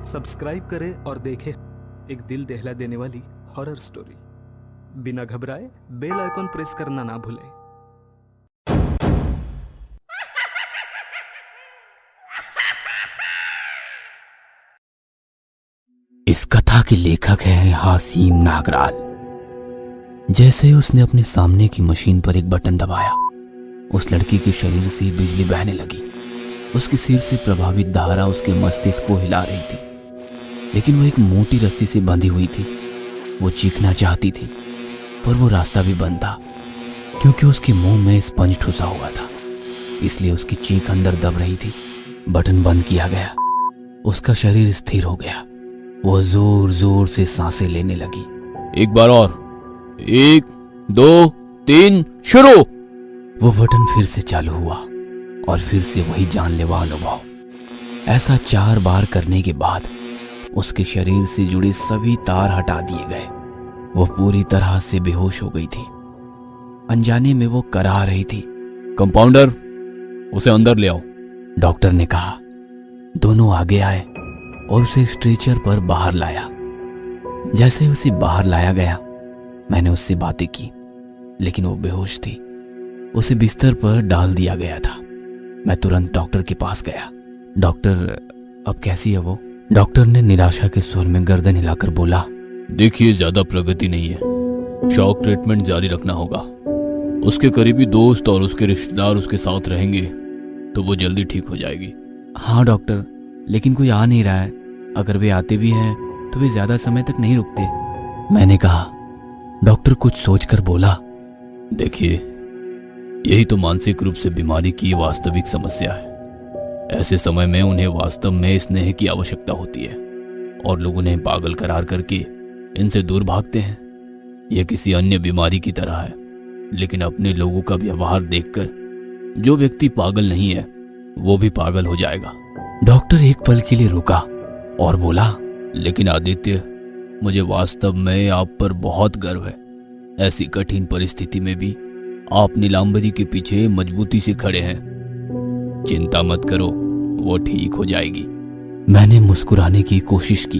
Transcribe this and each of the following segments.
Subscribe करें और देखें एक दिल दहला देने वाली हॉरर स्टोरी। बिना घबराए बेल आइकॉन प्रेस करना ना भूलें। इस कथा के लेखक हैं हासिम नागराल। जैसे ही उसने अपने सामने की मशीन पर एक बटन दबाया, उस लड़की के शरीर से बिजली बहने लगी। उसके सिर से प्रभावित धारा उसके मस्तिष्क को हिला रही थी, लेकिन वो एक मोटी रस्सी से बंधी हुई थी। वो चीखना चाहती थी, पर वो रास्ता भी बंद था, क्योंकि उसके मुंह में स्पंज ठुसा हुआ था, इसलिए उसकी चीख अंदर दब रही थी। बटन बंद किया गया, उसका शरीर स्थिर हो गया। वो जोर जोर से सांसें लेने लगी। एक बार और, 1 2 3 शुरू। वो बटन फिर से चालू हुआ और फिर से वही जानलेवा अनुभव। ऐसा 4 बार करने के बाद उसके शरीर से जुड़े सभी तार हटा दिए गए। वो पूरी तरह से बेहोश हो गई थी। अनजाने में वो करा रही थी, कंपाउंडर, उसे अंदर ले आओ। डॉक्टर ने कहा। दोनों आगे आए और उसे स्ट्रेचर पर बाहर लाया। जैसे ही उसे बाहर लाया गया, मैंने उससे बातें की, लेकिन वो बेहोश थी। उसे बिस्तर पर डाल दिया गया था। मैं तुरंत डॉक्टर के पास गया। डॉक्टर, अब कैसी है वो? डॉक्टर ने निराशा के स्वर में गर्दन हिलाकर बोला, देखिए, ज्यादा प्रगति नहीं है। शॉक ट्रीटमेंट जारी रखना होगा। उसके करीबी दोस्त और उसके रिश्तेदार उसके साथ रहेंगे तो वो जल्दी ठीक हो जाएगी। हाँ डॉक्टर, लेकिन कोई आ नहीं रहा है। अगर वे आते भी हैं तो वे ज्यादा समय तक नहीं रुकते। मैंने कहा। डॉक्टर कुछ सोचकर बोला, देखिए, यही तो मानसिक रूप से बीमारी की वास्तविक समस्या है। ऐसे समय में उन्हें वास्तव में स्नेह की आवश्यकता होती है और लोग उन्हें पागल करार करके इनसे दूर भागते हैं। यह किसी अन्य बीमारी की तरह है, लेकिन अपने लोगों का व्यवहार देखकर जो व्यक्ति पागल नहीं है वो भी पागल हो जाएगा। डॉक्टर एक पल के लिए रुका और बोला, लेकिन आदित्य, मुझे वास्तव में आप पर बहुत गर्व है। ऐसी कठिन परिस्थिति में भी आप नीलांबरी के पीछे मजबूती से खड़े हैं। चिंता मत करो, वो ठीक हो जाएगी। मैंने मुस्कुराने की कोशिश की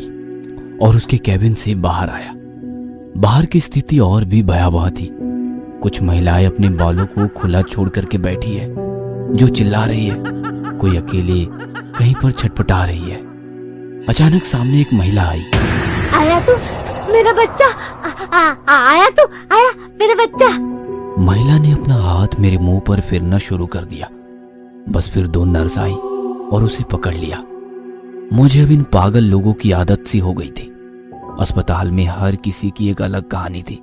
और उसके कैबिन से बाहर आया। बाहर की स्थिति और भी भयावह थी। कुछ महिलाएं अपने बालों को खुला छोड़ करके बैठी है, जो चिल्ला रही है। कोई अकेले कहीं पर छटपटा रही है। अचानक सामने एक महिला आई। आया तू मेरा बच्चा, आया तू, आया मेरा बच्चा। महिला ने अपना हाथ मेरे मुंह पर फेरना शुरू कर दिया। बस फिर 2 नर्स आई और उसे पकड़ लिया। मुझे अब इन पागल लोगों की आदत सी हो गई थी। अस्पताल में हर किसी की एक अलग कहानी थी।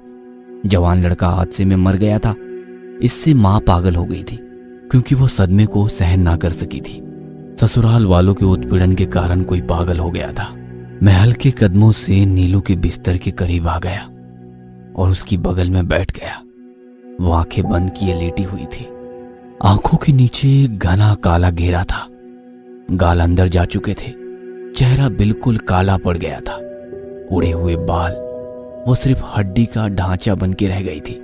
जवान लड़का हादसे में मर गया था। इससे मां पागल हो गई थी, क्योंकि वो सदमे को सहन ना कर सकी थी। ससुराल वालों के उत्पीड़न के कारण कोई पागल हो गया था। मैं हल्के कदमों से नीलू के बिस्तर के करीब आ गया और उसकी बगल में बैठ गया। वो आंखें बंद किए लेटी हुई थी। आंखों के नीचे घना काला घेरा था। गाल अंदर जा चुके थे। चेहरा बिल्कुल काला पड़ गया था। उड़े हुए बाल, वो सिर्फ हड्डी का ढांचा बन के रह गई थी।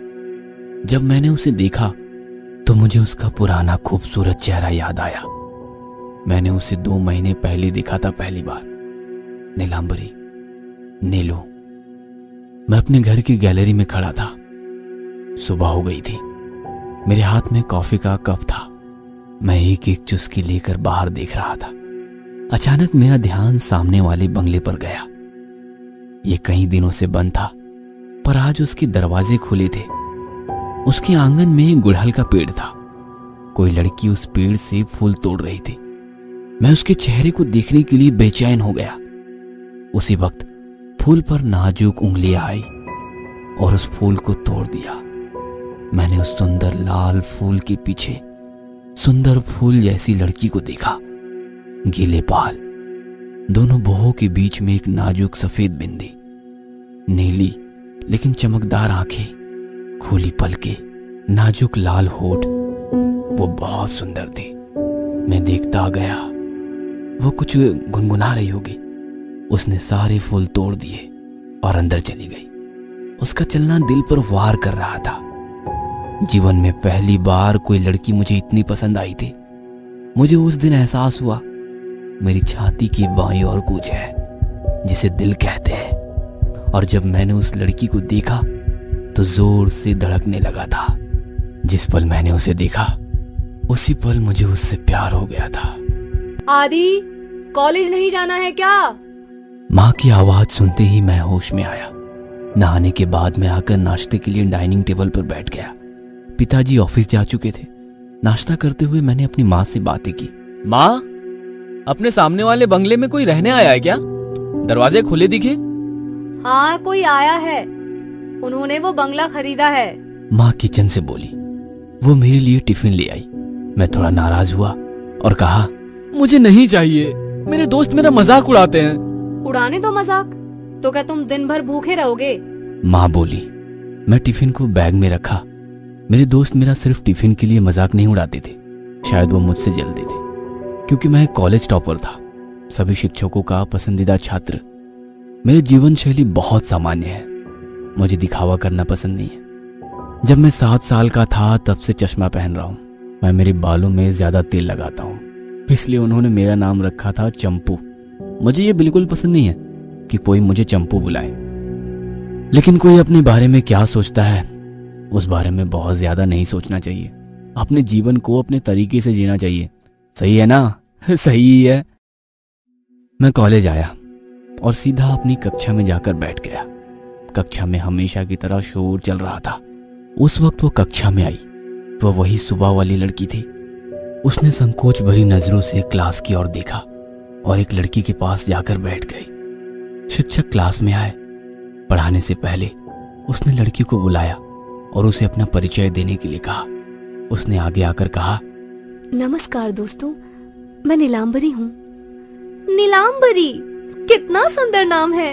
जब मैंने उसे देखा तो मुझे उसका पुराना खूबसूरत चेहरा याद आया। मैंने उसे 2 महीने पहले देखा था पहली बार। नीलांबरी, नीलू। मैं अपने घर की गैलरी में खड़ा था। सुबह हो गई थी। मेरे हाथ में कॉफी का कप था। मैं एक एक चुस्की लेकर बाहर देख रहा था। अचानक मेरा ध्यान सामने वाले बंगले पर गया। ये कई दिनों से बंद था, पर आज उसके दरवाजे खुले थे। उसके आंगन में एक गुड़हल का पेड़ था। कोई लड़की उस पेड़ से फूल तोड़ रही थी। मैं उसके चेहरे को देखने के लिए बेचैन हो गया। उसी वक्त फूल पर नाजुक उंगलियां आई और उस फूल को तोड़ दिया। मैंने उस सुंदर लाल फूल के पीछे सुंदर फूल जैसी लड़की को देखा। गीले बाल, दोनों बाहों के बीच में एक नाजुक सफेद बिंदी, नीली लेकिन चमकदार आंखें, खुली पलकें, नाजुक लाल होठ। वो बहुत सुंदर थी। मैं देखता गया। वो कुछ गुनगुना रही होगी। उसने सारे फूल तोड़ दिए और अंदर चली गई। उसका चलना दिल पर वार कर रहा था। जीवन में पहली बार कोई लड़की मुझे इतनी पसंद आई थी। मुझे उस दिन एहसास हुआ मेरी छाती की बाईं ओर कुछ है, जिसे दिल कहते हैं। और जब मैंने उस लड़की को देखा तो जोर से धड़कने लगा था। जिस पल मैंने उसे देखा उसी पल मुझे उससे प्यार हो गया था। आदि, कॉलेज नहीं जाना है क्या? माँ की आवाज सुनते ही मैं होश में आया। नहाने के बाद मैं आकर नाश्ते के लिए डाइनिंग टेबल पर बैठ गया। पिताजी ऑफिस जा चुके थे। नाश्ता करते हुए मैंने अपनी माँ से बातें की। माँ, अपने सामने वाले बंगले में कोई रहने आया है क्या? दरवाजे खुले दिखे। हाँ, कोई आया है। उन्होंने वो बंगला खरीदा है। माँ किचन से बोली। वो मेरे लिए टिफिन ले आई। मैं थोड़ा नाराज हुआ और कहा, मुझे नहीं चाहिए, मेरे दोस्त मेरा मजाक उड़ाते हैं। उड़ाने दो मजाक, तो क्या तुम दिन भर भूखे रहोगे? माँ बोली। मैं टिफिन को बैग में रखा। मेरे दोस्त मेरा सिर्फ टिफिन के लिए मजाक नहीं उड़ाते थे, शायद वो मुझसे जलते थे, क्योंकि मैं कॉलेज टॉपर था, सभी शिक्षकों का पसंदीदा छात्र। मेरी जीवन शैली बहुत सामान्य है, मुझे दिखावा करना पसंद नहीं है। जब मैं 7 साल का था तब से चश्मा पहन रहा हूँ। मैं मेरे बालों में ज्यादा तेल लगाता हूँ, इसलिए उन्होंने मेरा नाम रखा था चंपू। मुझे ये बिल्कुल पसंद नहीं है कि कोई मुझे चंपू बुलाए, लेकिन कोई अपने बारे में क्या सोचता है उस बारे में बहुत ज्यादा नहीं सोचना चाहिए। अपने जीवन को अपने तरीके से जीना चाहिए। सही है ना? सही है। मैं कॉलेज आया और सीधा अपनी कक्षा में जाकर बैठ गया। कक्षा में हमेशा की तरह शोर चल रहा था। उस वक्त वो कक्षा में आई। वह वही सुबह वाली लड़की थी। उसने संकोच भरी नजरों से क्लास की ओर देखा और एक लड़की के पास जाकर बैठ गई। शिक्षक क्लास में आए। पढ़ाने से पहले उसने लड़की को बुलाया और उसे अपना परिचय देने के लिए कहा। उसने आगे आकर कहा, नमस्कार दोस्तों, मैं नीलांबरी हूँ। नीलांबरी, कितना सुंदर नाम है।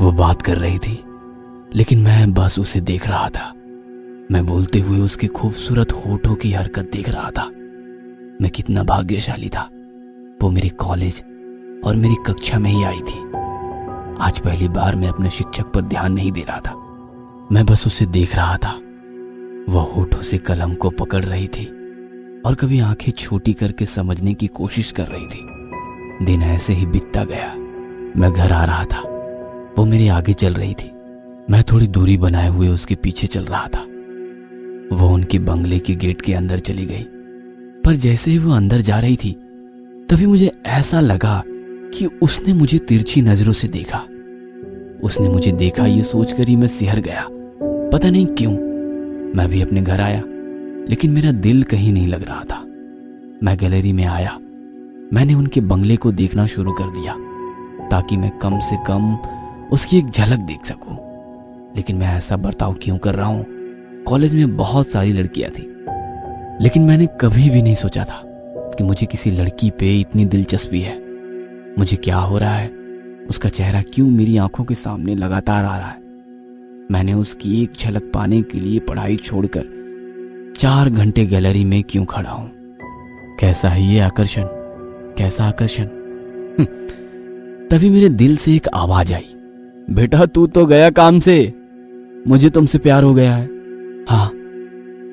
वो बात कर रही थी, लेकिन मैं बस उसे देख रहा था। मैं बोलते हुए उसके खूबसूरत होठों की हरकत देख रहा था। मैं कितना भाग्यशाली था। वो मेरे कॉलेज और मेरी कक्षा में ही आई थी। आज पहली बार मैं अपने शिक्षक पर ध्यान नहीं दे रहा था, मैं बस उसे देख रहा था। वह होठों से कलम को पकड़ रही थी और कभी आंखें छोटी करके समझने की कोशिश कर रही थी। दिन ऐसे ही बीतता गया। मैं घर आ रहा था। वो मेरे आगे चल रही थी। मैं थोड़ी दूरी बनाए हुए उसके पीछे चल रहा था। वो उनके बंगले के गेट के अंदर चली गई, पर जैसे ही वो अंदर जा रही थी तभी मुझे ऐसा लगा कि उसने मुझे तिरछी नजरों से देखा। उसने मुझे देखा ये सोचकर ही मैं सिहर गया। पता नहीं क्यों। मैं भी अपने घर आया, लेकिन मेरा दिल कहीं नहीं लग रहा था। मैं गैलरी में आया। मैंने उनके बंगले को देखना शुरू कर दिया ताकि मैं कम से कम उसकी एक झलक देख सकूं। लेकिन मैं ऐसा बर्ताव क्यों कर रहा हूं? कॉलेज में बहुत सारी लड़कियां थी, लेकिन मैंने कभी भी नहीं सोचा था कि मुझे किसी लड़की पे इतनी दिलचस्पी है। मुझे क्या हो रहा है? उसका चेहरा क्यों मेरी आंखों के सामने लगातार आ रहा है? मैंने उसकी एक झलक पाने के लिए पढ़ाई छोड़कर 4 घंटे गैलरी में क्यों खड़ा हूं? कैसा है ये आकर्षण? कैसा आकर्षण? तभी मेरे दिल से एक आवाज आई, बेटा तू तो गया काम से, मुझे तुमसे प्यार हो गया है। हाँ,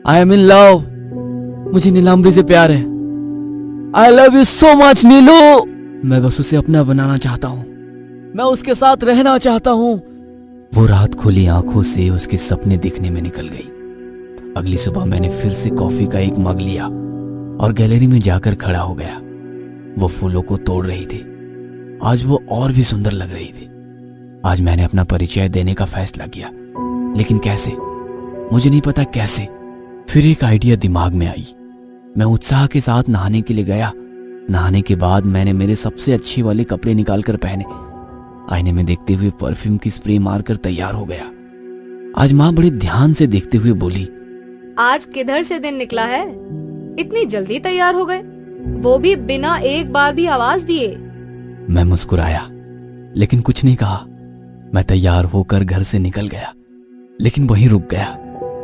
आई एम इन लव। मुझे नीलांबरी से प्यार है। I love you so much Neelu. मैं बस उसे अपना बनाना चाहता हूँ। मैं उसके साथ रहना चाहता हूँ। वो रात खुली आंखों से उसके सपने देखने में निकल गई। अगली सुबह मैंने फिर से कॉफी का एक मग लिया और गैलरी में जाकर खड़ा हो गया। वो फूलों को तोड़ रही थी। आज वो और भी सुंदर लग रही थी। आज मैंने अपना परिचय देने का फैसला किया, लेकिन कैसे? मुझे नहीं पता कैसे। फिर एक आइडिया दिमाग में आई। मैं उत्साह के साथ नहाने के लिए गया। नहाने के बाद मैंने मेरे सबसे अच्छे वाले कपड़े निकालकर पहने। आईने में देखते हुए परफ्यूम की स्प्रे मारकर तैयार हो गया। आज माँ बड़े ध्यान से देखते हुए बोली, आज किधर से दिन निकला है? इतनी जल्दी तैयार हो गए, वो भी बिना एक बार भी आवाज दिए। मैं मुस्कुराया, लेकिन कुछ नहीं कहा। मैं तैयार होकर घर से निकल गया, लेकिन वहीं रुक गया।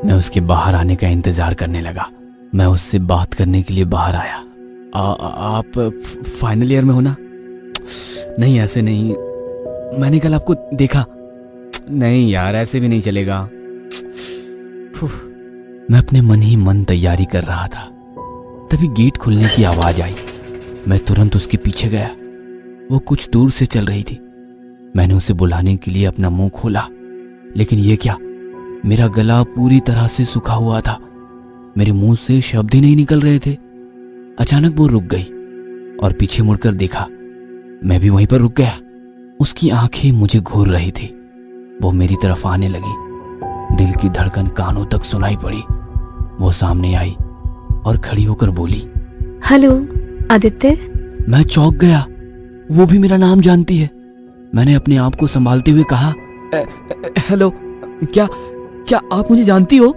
मैं उसके बाहर आने का इंतजार करने लगा। मैं उससे बात करने के लिए बाहर आया। आप फाइनल ईयर में हो ना? नहीं, ऐसे नहीं, मैंने कल आपको देखा। नहीं यार, ऐसे भी नहीं चलेगा। मैं अपने मन ही मन तैयारी कर रहा था, तभी गेट खुलने की आवाज आई। मैं तुरंत उसके पीछे गया। वो कुछ दूर से चल रही थी। मैंने उसे बुलाने के लिए अपना मुंह खोला, लेकिन ये क्या, मेरा गला पूरी तरह से सूखा हुआ था। मेरे मुंह से शब्द ही नहीं निकल रहे थे। अचानक वो रुक गई और पीछे मुड़कर देखा। मैं भी वहीं पर रुक गया। उसकी आंखें मुझे घूर रही थी। वो मेरी तरफ आने लगी। दिल की धड़कन कानों तक सुनाई पड़ी। वो सामने आई और खड़ी होकर बोली, हेलो आदित्य। मैं चौंक गया। वो भी मेरा नाम जानती है। मैंने अपने आप को संभालते हुए कहा, हेलो, क्या क्या आप मुझे जानती हो?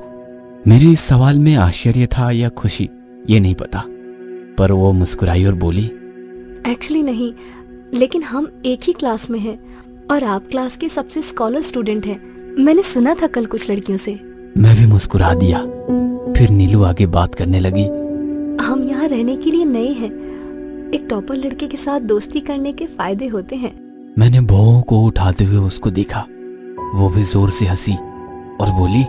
मेरे इस सवाल में आश्चर्य था या खुशी, ये नहीं पता, पर वो मुस्कुराई और बोली, एक्चुअली नहीं, लेकिन हम एक ही क्लास में हैं और आप क्लास के सबसे स्कॉलर स्टूडेंट हैं। मैंने सुना था कल कुछ लड़कियों से। मैं भी मुस्कुरा दिया। फिर नीलू आगे बात करने लगी, हम यहाँ रहने के लिए नए हैं। एक टॉपर लड़के के साथ दोस्ती करने के फायदे होते हैं। मैंने भौं को उठाते हुए उसको देखा। वो भी जोर से हंसी और बोली,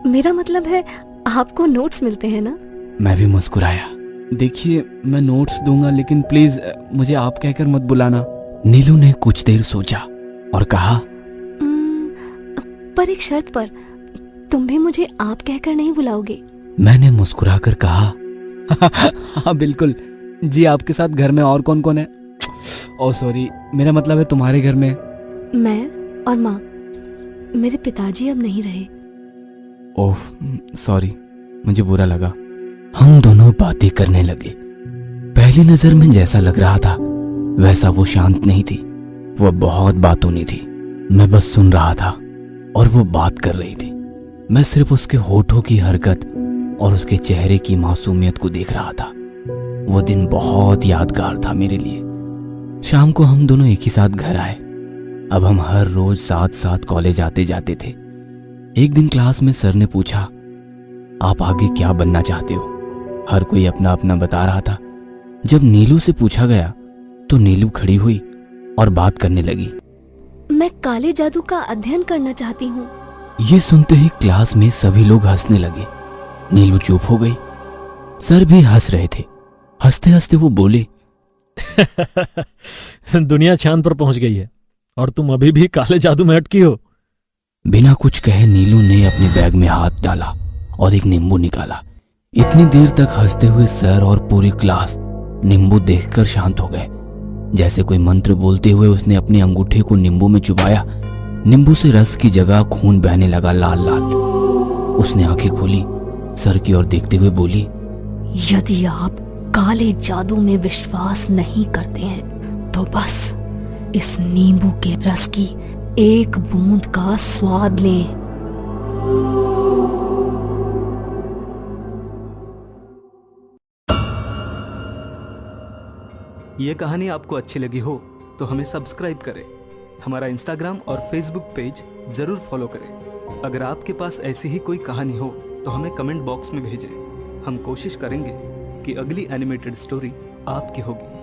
मेरा मतलब है आपको नोट्स मिलते हैं ना? मैं भी मुस्कुराया। देखिए, मैं नोट्स दूंगा, लेकिन प्लीज मुझे आप कहकर मत बुलाना। नीलू ने कुछ देर सोचा और कहा, पर एक शर्त पर, तुम भी मुझे आप कहकर नहीं बुलाओगे? मैंने मुस्कुराकर कहा, हाँ बिल्कुल जी। आपके साथ घर में और कौन कौन है? ओह सॉरी, मेरा मतलब है तुम्हारे घर में। मैं और माँ। मेरे पिताजी अब नहीं रहे। ओह सॉरी, मुझे बुरा लगा। हम दोनों बातें करने लगे। पहली नजर में जैसा लग रहा था वैसा वो शांत नहीं थी। वो बहुत बातूनी थी। मैं बस सुन रहा था और वो बात कर रही थी। मैं सिर्फ उसके होठों की हरकत और उसके चेहरे की मासूमियत को देख रहा था। वो दिन बहुत यादगार था मेरे लिए। शाम को हम दोनों एक ही साथ घर आए। अब हम हर रोज साथ साथ कॉलेज आते जाते थे। एक दिन क्लास में सर ने पूछा, आप आगे क्या बनना चाहते हो? हर कोई अपना अपना बता रहा था। जब नीलू से पूछा गया तो नीलू खड़ी हुई और बात करने लगी, मैं काले जादू का अध्ययन करना चाहती हूँ। ये सुनते ही क्लास में सभी लोग हंसने लगे। नीलू चुप हो गई। सर भी हंस रहे थे। हंसते हंसते वो बोले, दुनिया चांद पर पहुंच गई है और तुम अभी भी काले जादू में अटकी हो। बिना कुछ कहे नीलू ने अपने बैग में हाथ डाला और एक नींबू निकाला। इतनी देर तक हंसते हुए सर और पूरी क्लास नींबू देखकर शांत हो गए। जैसे कोई मंत्र बोलते हुए उसने अपने अंगूठे को नींबू में चुबाया। नींबू से रस की जगह खून बहने लगा, लाल लाल। उसने आंखें खोली, सर की ओर देखते हुए बोली, यदि आप काले जादू में विश्वास नहीं करते हैं तो बस इस नींबू के रस की एक बूंद का स्वाद लें। ये कहानी आपको अच्छी लगी हो तो हमें सब्सक्राइब करें। हमारा इंस्टाग्राम और फेसबुक पेज जरूर फॉलो करें। अगर आपके पास ऐसी ही कोई कहानी हो तो हमें कमेंट बॉक्स में भेजें। हम कोशिश करेंगे कि अगली एनिमेटेड स्टोरी आपकी होगी।